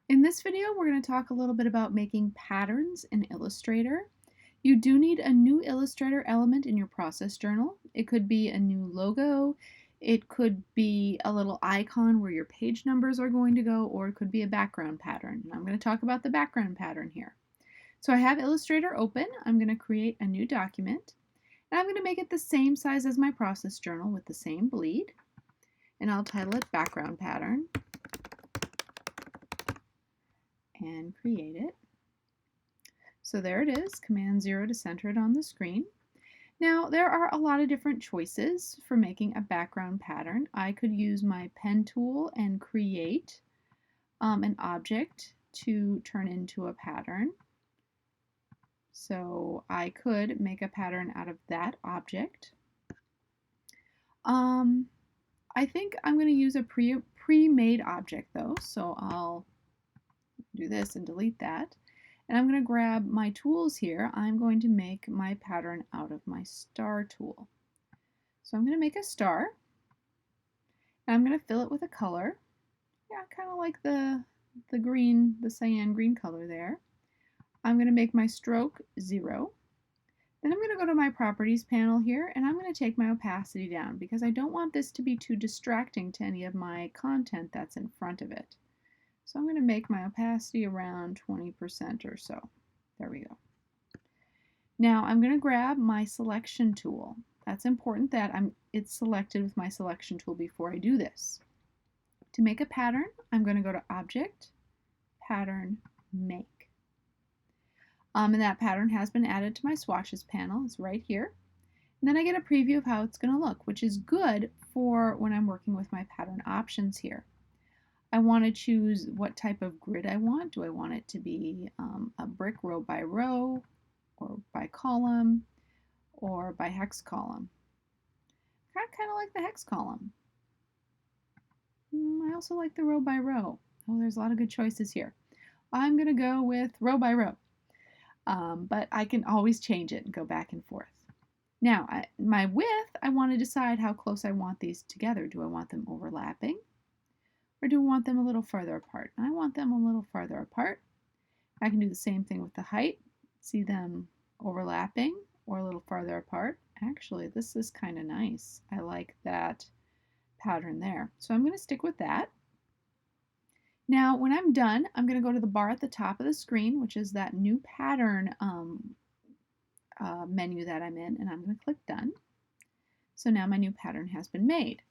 In this video, we're going to talk a little bit about making patterns in Illustrator. You do need a new Illustrator element in your process journal. It could be a new logo, it could be a little icon where your page numbers are going to go, or it could be a background pattern. And I'm going to talk about the background pattern here. So I have Illustrator open. I'm going to create a new document, and I'm going to make it the same size as my process journal with the same bleed. And I'll title it Background Pattern and create it. So there it is, Command 0 to center it on the screen. Now there are a lot of different choices for making a background pattern. I could use my pen tool and create an object to turn into a pattern. So I could make a pattern out of that object. I think I'm going to use a pre-made object though, so I'll do this and delete that. And I'm going to grab my tools here. I'm going to make my pattern out of my star tool. So I'm going to make a star. And I'm going to fill it with a color. Yeah, kind of like the green, the cyan green color there. I'm going to make my stroke 0. Then I'm going to go to my properties panel here, and I'm going to take my opacity down because I don't want this to be too distracting to any of my content that's in front of it. So I'm going to make my opacity around 20% or so. There we go. Now I'm going to grab my selection tool. That's important that it's selected with my selection tool before I do this. To make a pattern, I'm going to go to Object, Pattern, Make. And that pattern has been added to my swatches panel. It's right here. And then I get a preview of how it's going to look, which is good for when I'm working with my pattern options here. I want to choose what type of grid I want. Do I want it to be a brick row by row, or by column, or by hex column? I kind of like the hex column. I also like the row by row. Oh, there's a lot of good choices here. I'm going to go with row by row, but I can always change it and go back and forth. Now, my width, I want to decide how close I want these together. Do I want them overlapping? Or do I want them a little farther apart? I want them a little farther apart. I can do the same thing with the height. See them overlapping or a little farther apart. Actually, this is kind of nice. I like that pattern there. So I'm going to stick with that. Now, when I'm done, I'm going to go to the bar at the top of the screen, which is that new pattern menu that I'm in, and I'm going to click Done. So now my new pattern has been made.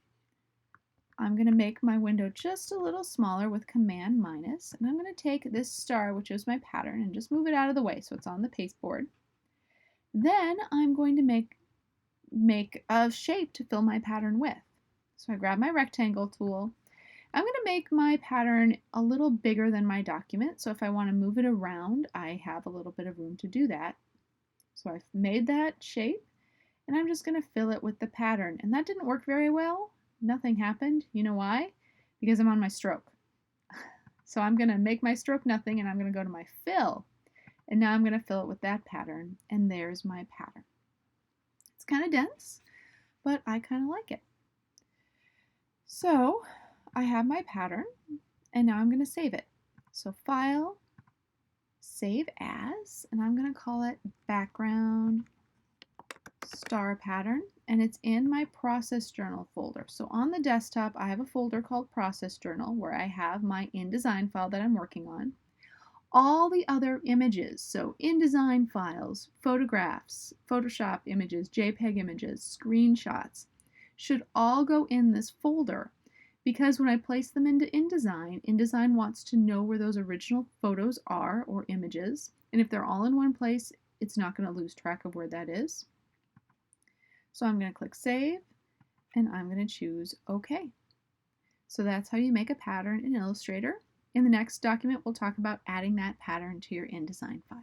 I'm going to make my window just a little smaller with Command minus, and I'm going to take this star, which is my pattern, and just move it out of the way so it's on the pasteboard. Then I'm going to make a shape to fill my pattern with. So I grab my rectangle tool. I'm going to make my pattern a little bigger than my document, so if I want to move it around, I have a little bit of room to do that. So I've made that shape, and I'm just going to fill it with the pattern, and that didn't work very well. Nothing happened. You know why? Because I'm on my stroke. So I'm going to make my stroke nothing, and I'm going to go to my fill. And now I'm going to fill it with that pattern, and there's my pattern. It's kind of dense, but I kind of like it. So I have my pattern, and now I'm going to save it. So File, Save As, and I'm going to call it Background Star Pattern, and it's in my Process Journal folder. So on the desktop, I have a folder called Process Journal where I have my InDesign file that I'm working on. All the other images, so InDesign files, photographs, Photoshop images, JPEG images, screenshots, should all go in this folder because when I place them into InDesign, InDesign wants to know where those original photos are or images, and if they're all in one place, it's not going to lose track of where that is. So I'm going to click Save, and I'm going to choose OK. So that's how you make a pattern in Illustrator. In the next document, we'll talk about adding that pattern to your InDesign file.